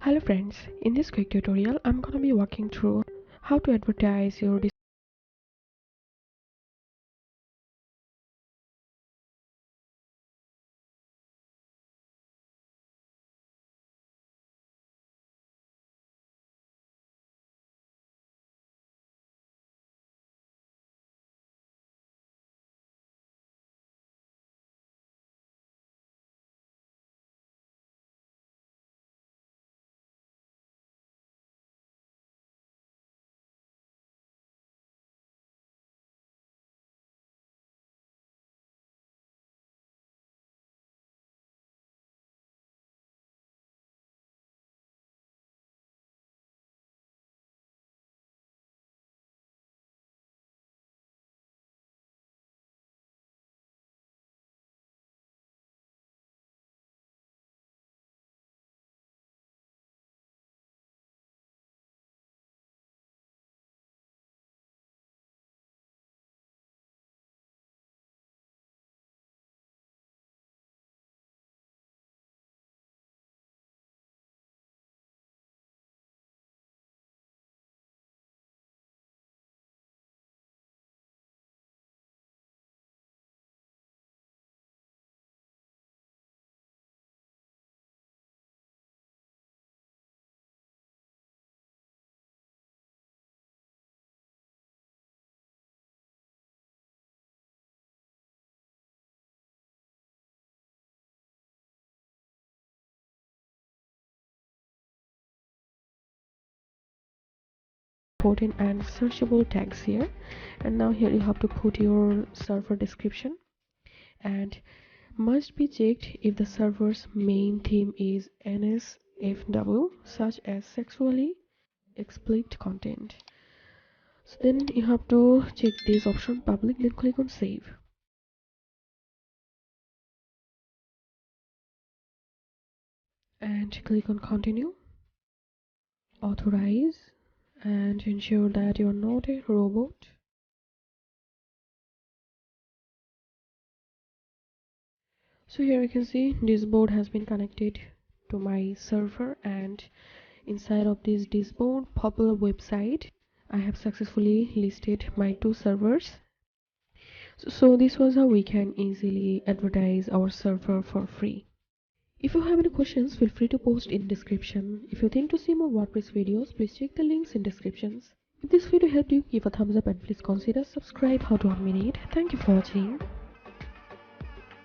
Hello friends, in this quick tutorial I'm gonna be walking through how to advertise your important and searchable tags here. And now here you have to put your server description, and must be checked if the server's main theme is NSFW, such as sexually explicit content. So then you have to check this option public, then click on save and click on continue, authorize, and ensure that you're not a robot. So here you can see this board has been connected to my server, and inside of this board popular website I have successfully listed my two servers. So this was how we can easily advertise our server for free. If you have any questions, feel free to post in description. If you think to see more WordPress videos, please check the links in descriptions. If this video helped you, give a thumbs up and please consider subscribe how to 1 minute. Thank you for watching.